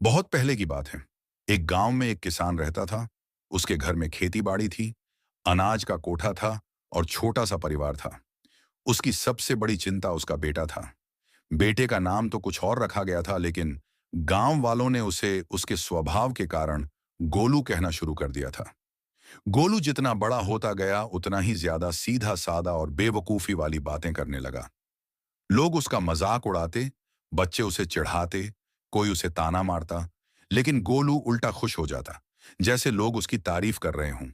बहुत पहले की बात है। एक गांव में एक किसान रहता था। उसके घर में खेती बाड़ी थी, अनाज का कोठा था और छोटा सा परिवार था। उसकी सबसे बड़ी चिंता उसका बेटा था। बेटे का नाम तो कुछ और रखा गया था, लेकिन गांव वालों ने उसे उसके स्वभाव के कारण गोलू कहना शुरू कर दिया था। गोलू जितना बड़ा होता गया उतना ही ज्यादा सीधा सादा और बेवकूफी वाली बातें करने लगा। लोग उसका मजाक उड़ाते, बच्चे उसे चिढ़ाते, कोई उसे ताना मारता, लेकिन गोलू उल्टा खुश हो जाता, जैसे लोग उसकी तारीफ कर रहे हों।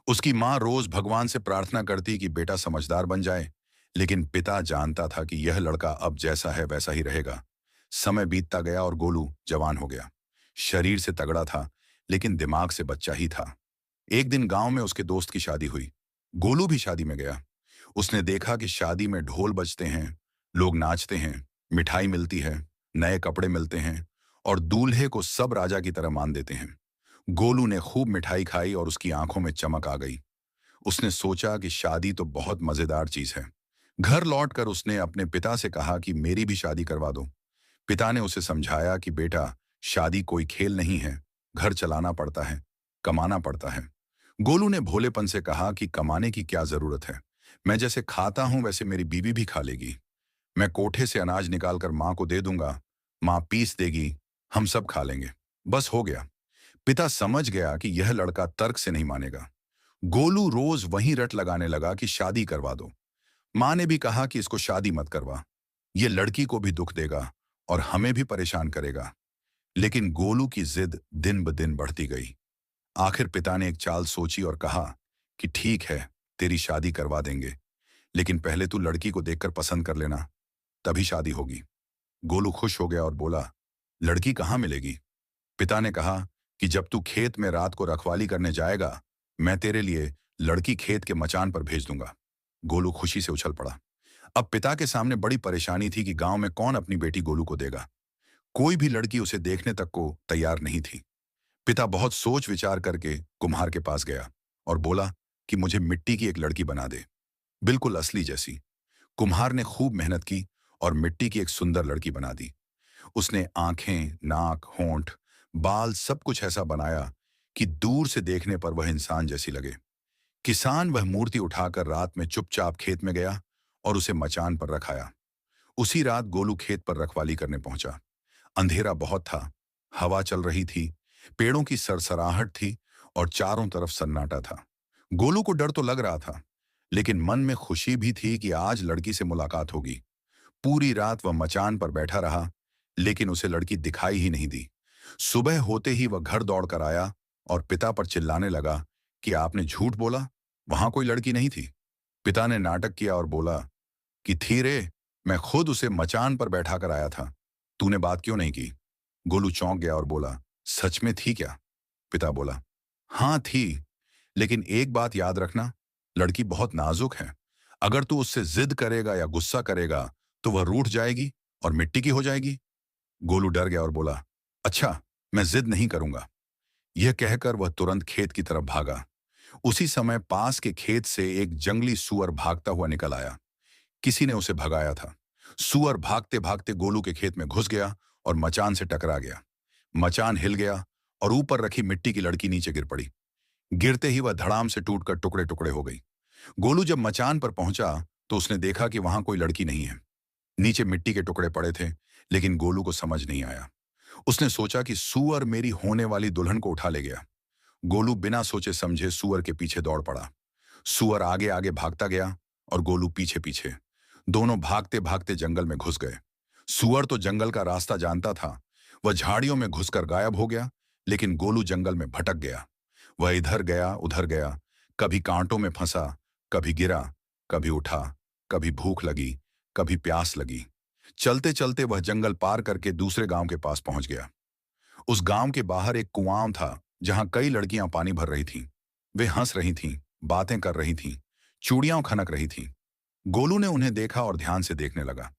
उसकी माँ रोज भगवान से प्रार्थना करती कि बेटा समझदार बन जाए, लेकिन पिता जानता था कि यह लड़का अब जैसा है वैसा ही रहेगा। समय बीतता गया और गोलू जवान हो गया। शरीर से तगड़ा था, लेकिन दिमाग से बच्चा ही था। एक दिन गांव में उसके दोस्त की शादी हुई। गोलू भी शादी में गया। उसने देखा कि शादी में ढोल बजते हैं, लोग नाचते हैं, मिठाई मिलती है, नए कपड़े मिलते हैं और दूल्हे को सब राजा की तरह मान देते हैं। गोलू ने खूब मिठाई खाई और उसकी आंखों में चमक आ गई। उसने सोचा कि शादी तो बहुत मजेदार चीज है। घर लौटकर उसने अपने पिता से कहा कि मेरी भी शादी करवा दो। पिता ने उसे समझाया कि बेटा, शादी कोई खेल नहीं है, घर चलाना पड़ता है, कमाना पड़ता है। गोलू ने भोलेपन से कहा कि कमाने की क्या जरूरत है, मैं जैसे खाता हूं वैसे मेरी बीवी भी खा लेगी। मैं कोठे से अनाज निकालकर माँ को दे दूंगा, माँ पीस देगी, हम सब खा लेंगे, बस हो गया। पिता समझ गया कि यह लड़का तर्क से नहीं मानेगा। गोलू रोज वहीं रट लगाने लगा कि शादी करवा दो। माँ ने भी कहा कि इसको शादी मत करवा, ये लड़की को भी दुख देगा और हमें भी परेशान करेगा। लेकिन गोलू की जिद दिन ब दिन बढ़ती गई। आखिर पिता ने एक चाल सोची और कहा कि ठीक है, तेरी शादी करवा देंगे, लेकिन पहले तू लड़की को देखकर पसंद कर लेना, तभी शादी होगी। गोलू खुश हो गया और बोला, लड़की कहाँ मिलेगी? पिता ने कहा कि जब तू खेत में रात को रखवाली करने जाएगा, मैं तेरे लिए लड़की खेत के मचान पर भेज दूंगा। गोलू खुशी से उछल पड़ा। अब पिता के सामने बड़ी परेशानी थी कि गांव में कौन अपनी बेटी गोलू को देगा। कोई भी लड़की उसे देखने तक को तैयार नहीं थी। पिता बहुत सोच विचार करके कुम्हार के पास गया और बोला कि मुझे मिट्टी की एक लड़की बना दे, बिल्कुल असली जैसी। कुम्हार ने खूब मेहनत की और मिट्टी की एक सुंदर लड़की बना दी। उसने आंखें, नाक, होंठ, बाल सब कुछ ऐसा बनाया कि दूर से देखने पर वह इंसान जैसी लगे। किसान वह मूर्ति उठाकर रात में चुपचाप खेत में गया और उसे मचान पर रखाया। उसी रात गोलू खेत पर रखवाली करने पहुंचा। अंधेरा बहुत था, हवा चल रही थी, पेड़ों की सरसराहट थी और चारों तरफ सन्नाटा था। गोलू को डर तो लग रहा था, लेकिन मन में खुशी भी थी कि आज लड़की से मुलाकात होगी। पूरी रात वह मचान पर बैठा रहा, लेकिन उसे लड़की दिखाई ही नहीं दी। सुबह होते ही वह घर दौड़ कर आया और पिता पर चिल्लाने लगा कि आपने झूठ बोला, वहां कोई लड़की नहीं थी। पिता ने नाटक किया और बोला कि थी रे, मैं खुद उसे मचान पर बैठा कर आया था, तूने बात क्यों नहीं की? गोलू चौंक गया और बोला, सच में थी क्या? पिता बोला, हाँ थी, लेकिन एक बात याद रखना, लड़की बहुत नाजुक है। अगर तू उससे जिद करेगा या गुस्सा करेगा तो वह रूठ जाएगी और मिट्टी की हो जाएगी। गोलू डर गया और बोला, अच्छा, मैं जिद नहीं करूंगा। यह कहकर वह तुरंत खेत की तरफ भागा। उसी समय पास के खेत से एक जंगली सूअर भागता हुआ निकल आया। किसी ने उसे भगाया था। सूअर भागते भागते गोलू के खेत में घुस गया और मचान से टकरा गया। मचान हिल गया और ऊपर रखी मिट्टी की लड़की नीचे गिर पड़ी। गिरते ही वह धड़ाम से टूटकर टुकड़े टुकड़े हो गई। गोलू जब मचान पर पहुंचा तो उसने देखा कि वहां कोई लड़की नहीं है। नीचे मिट्टी के टुकड़े पड़े थे, लेकिन गोलू को समझ नहीं आया। उसने सोचा कि सूअर मेरी होने वाली दुल्हन को उठा ले गया। गोलू बिना सोचे समझे सूअर के पीछे दौड़ पड़ा। सूअर आगे आगे भागता गया और गोलू पीछे पीछे। दोनों भागते भागते जंगल में घुस गए। सूअर तो जंगल का रास्ता जानता था। वह झाड़ियों में घुसकर गायब हो गया, लेकिन गोलू जंगल में भटक गया। वह इधर गया उधर गया, कभी कांटों में फंसा, कभी गिरा, कभी उठा, कभी भूख लगी, कभी प्यास लगी। चलते चलते वह जंगल पार करके दूसरे गांव के पास पहुंच गया। उस गांव के बाहर एक कुआं था, जहां कई लड़कियां पानी भर रही थीं। वे हंस रही थीं, बातें कर रही थीं, चूड़ियां खनक रही थीं। गोलू ने उन्हें देखा और ध्यान से देखने लगा।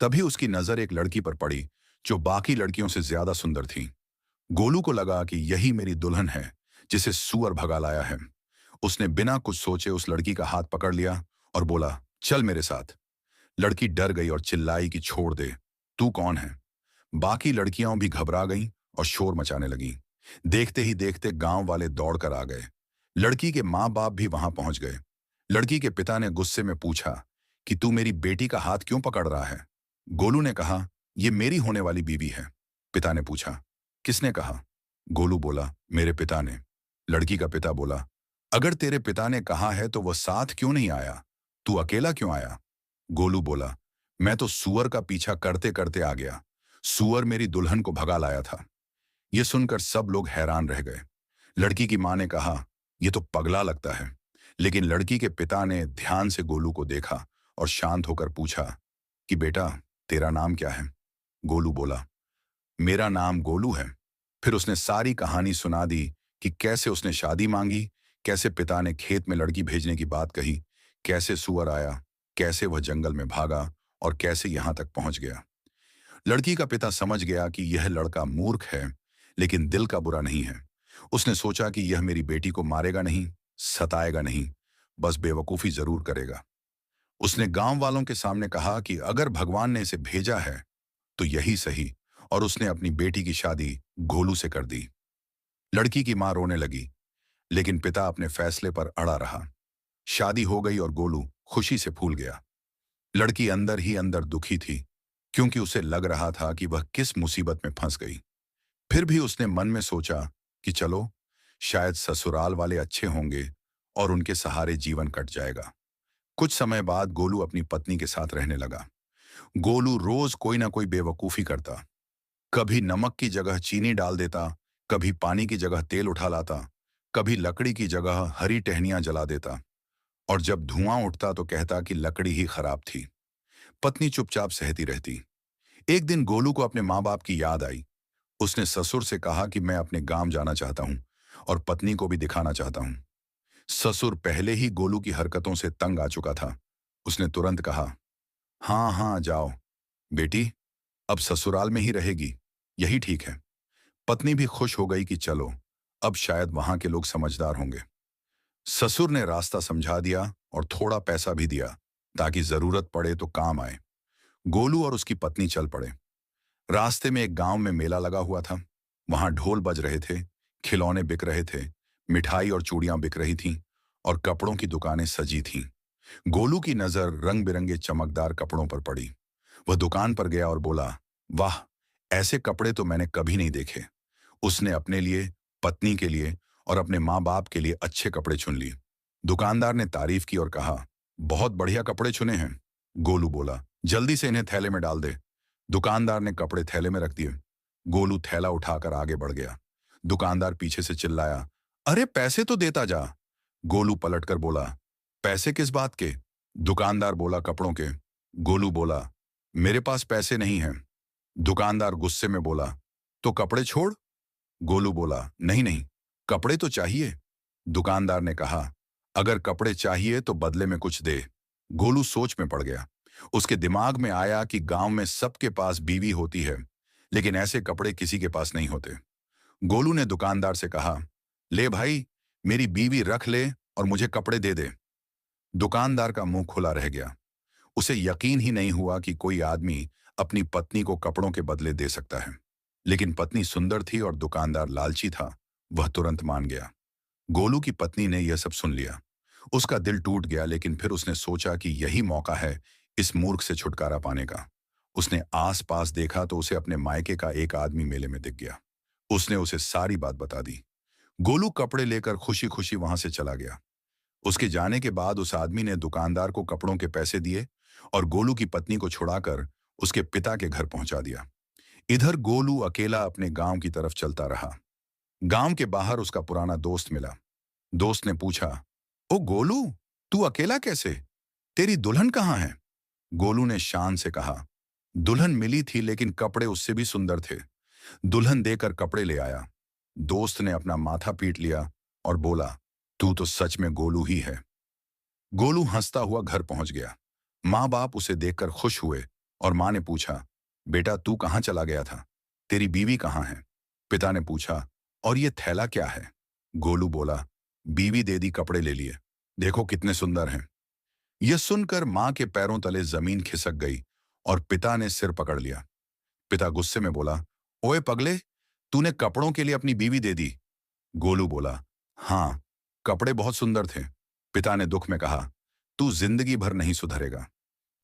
तभी उसकी नजर एक लड़की पर पड़ी, जो बाकी लड़कियों से ज्यादा सुंदर थी। गोलू को लगा कि यही मेरी दुल्हन है, जिसे सूअर भगा लाया है। उसने बिना कुछ सोचे उस लड़की का हाथ पकड़ लिया और बोला, चल मेरे साथ। लड़की डर गई और चिल्लाई कि छोड़ दे, तू कौन है? बाकी लड़कियां भी घबरा गईं और शोर मचाने लगी। देखते ही देखते गांव वाले दौड़कर आ गए। लड़की के माँ बाप भी वहां पहुंच गए। लड़की के पिता ने गुस्से में पूछा कि तू मेरी बेटी का हाथ क्यों पकड़ रहा है? गोलू ने कहा, यह मेरी होने वाली बीवी है। पिता ने पूछा, किसने कहा? गोलू बोला, मेरे पिता ने। लड़की का पिता बोला, अगर तेरे पिता ने कहा है तो वह साथ क्यों नहीं आया? तू अकेला क्यों आया? गोलू बोला, मैं तो सूअर का पीछा करते करते आ गया। सूअर मेरी दुल्हन को भगा लाया था। यह सुनकर सब लोग हैरान रह गए। लड़की की मां ने कहा, यह तो पगला लगता है। लेकिन लड़की के पिता ने ध्यान से गोलू को देखा और शांत होकर पूछा कि बेटा, तेरा नाम क्या है? गोलू बोला, मेरा नाम गोलू है। फिर उसने सारी कहानी सुना दी कि कैसे उसने शादी मांगी, कैसे पिता ने खेत में लड़की भेजने की बात कही, कैसे सूअर आया, कैसे वह जंगल में भागा और कैसे यहां तक पहुंच गया। लड़की का पिता समझ गया कि यह लड़का मूर्ख है, लेकिन दिल का बुरा नहीं है। उसने सोचा कि यह मेरी बेटी को मारेगा नहीं, सताएगा नहीं, बस बेवकूफी जरूर करेगा। उसने गांव वालों के सामने कहा कि अगर भगवान ने इसे भेजा है तो यही सही, और उसने अपनी बेटी की शादी गोलू से कर दी। लड़की की मां रोने लगी, लेकिन पिता अपने फैसले पर अड़ा रहा। शादी हो गई और गोलू खुशी से फूल गया। लड़की अंदर ही अंदर दुखी थी, क्योंकि उसे लग रहा था कि वह किस मुसीबत में फंस गई। फिर भी उसने मन में सोचा कि चलो, शायद ससुराल वाले अच्छे होंगे और उनके सहारे जीवन कट जाएगा। कुछ समय बाद गोलू अपनी पत्नी के साथ रहने लगा। गोलू रोज कोई ना कोई बेवकूफी करता। कभी नमक की जगह चीनी डाल देता, कभी पानी की जगह तेल उठा लाता, कभी लकड़ी की जगह हरी टहनियां जला देता, और जब धुआं उठता तो कहता कि लकड़ी ही खराब थी। पत्नी चुपचाप सहती रहती। एक दिन गोलू को अपने माँ बाप की याद आई। उसने ससुर से कहा कि मैं अपने गांव जाना चाहता हूं और पत्नी को भी दिखाना चाहता हूं। ससुर पहले ही गोलू की हरकतों से तंग आ चुका था। उसने तुरंत कहा, हाँ हाँ जाओ बेटी, अब ससुराल में ही रहेगी, यही ठीक है। पत्नी भी खुश हो गई कि चलो, अब शायद वहां के लोग समझदार होंगे। ससुर ने रास्ता समझा दिया और थोड़ा पैसा भी दिया ताकि जरूरत पड़े तो काम आए। गोलू और उसकी पत्नी चल पड़े। रास्ते में एक गांव में मेला लगा हुआ था। वहां ढोल बज रहे थे, खिलौने बिक रहे थे, मिठाई और चूड़ियां बिक रही थीं और कपड़ों की दुकानें सजी थीं। गोलू की नजर रंग बिरंगे चमकदार कपड़ों पर पड़ी। वह दुकान पर गया और बोला, वाह, ऐसे कपड़े तो मैंने कभी नहीं देखे। उसने अपने लिए, पत्नी के लिए और अपने माँ बाप के लिए अच्छे कपड़े चुन लिए। दुकानदार ने तारीफ की और कहा, बहुत बढ़िया कपड़े चुने हैं। गोलू बोला, जल्दी से इन्हें थैले में डाल दे। दुकानदार ने कपड़े थैले में रख दिए। गोलू थैला उठाकर आगे बढ़ गया। दुकानदार पीछे से चिल्लाया, अरे पैसे तो देता जा। गोलू पलटकर बोला, पैसे किस बात के? दुकानदार बोला, कपड़ों के। गोलू बोला, मेरे पास पैसे नहीं हैं। दुकानदार गुस्से में बोला, तो कपड़े छोड़। गोलू बोला, नहीं नहीं, कपड़े तो चाहिए। दुकानदार ने कहा, अगर कपड़े चाहिए तो बदले में कुछ दे। गोलू सोच में पड़ गया। उसके दिमाग में आया कि गांव में सबके पास बीवी होती है, लेकिन ऐसे कपड़े किसी के पास नहीं होते। गोलू ने दुकानदार से कहा, ले भाई, मेरी बीवी रख ले और मुझे कपड़े दे दे। दुकानदार का मुंह खुला रह गया। उसे यकीन ही नहीं हुआ कि कोई आदमी अपनी पत्नी को कपड़ों के बदले दे सकता है। लेकिन पत्नी सुंदर थी और दुकानदार लालची था। वह तुरंत मान गया। गोलू की पत्नी ने यह सब सुन लिया। उसका दिल टूट गया, लेकिन फिर उसने सोचा कि यही मौका है इस मूर्ख से छुटकारा पाने का। उसने आस-पास देखा तो उसे अपने मायके का एक आदमी मेले में दिख गया। उसने उसे सारी बात बता दी। गोलू कपड़े लेकर खुशी-खुशी वहां से चला गया। उसके जाने के बाद उस आदमी ने दुकानदार को कपड़ों के पैसे दिए और गोलू की पत्नी को छुड़ाकर उसके पिता के घर पहुंचा दिया। इधर गोलू अकेला अपने गांव की तरफ चलता रहा। गांव के बाहर उसका पुराना दोस्त मिला। दोस्त ने पूछा, ओ गोलू, तू अकेला कैसे? तेरी दुल्हन कहाँ है? गोलू ने शान से कहा, दुल्हन मिली थी लेकिन कपड़े उससे भी सुंदर थे। दुल्हन देकर कपड़े ले आया। दोस्त ने अपना माथा पीट लिया और बोला, तू तो सच में गोलू ही है। गोलू हंसता हुआ घर पहुंच गया। माँ बाप उसे देखकर खुश हुए और माँ ने पूछा, बेटा तू कहाँ चला गया था? तेरी बीवी कहाँ है? पिता ने पूछा, और ये थैला क्या है? गोलू बोला, बीवी दे दी, कपड़े ले लिए, देखो कितने सुंदर हैं। यह सुनकर माँ के पैरों तले जमीन खिसक गई और पिता ने सिर पकड़ लिया। पिता गुस्से में बोला, ओए पगले, तूने कपड़ों के लिए अपनी बीवी दे दी? गोलू बोला, हाँ, कपड़े बहुत सुंदर थे। पिता ने दुख में कहा, तू जिंदगी भर नहीं सुधरेगा।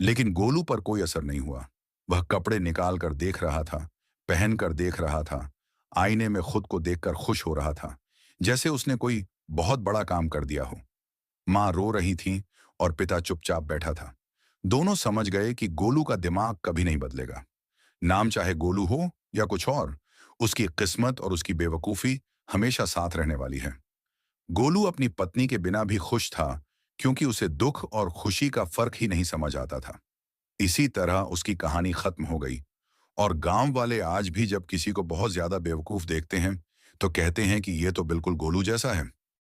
लेकिन गोलू पर कोई असर नहीं हुआ। वह कपड़े निकाल कर देख रहा था, पहन कर देख रहा था, आईने में खुद को देखकर खुश हो रहा था, जैसे उसने कोई बहुत बड़ा काम कर दिया हो। माँ रो रही थी और पिता चुपचाप बैठा था। दोनों समझ गए कि गोलू का दिमाग कभी नहीं बदलेगा। नाम चाहे गोलू हो या कुछ और, उसकी किस्मत और उसकी बेवकूफी हमेशा साथ रहने वाली है। गोलू अपनी पत्नी के बिना भी खुश था, क्योंकि उसे दुख और खुशी का फर्क ही नहीं समझ आता था। इसी तरह उसकी कहानी खत्म हो गई। और गांव वाले आज भी जब किसी को बहुत ज्यादा बेवकूफ देखते हैं तो कहते हैं कि यह तो बिल्कुल गोलू जैसा है।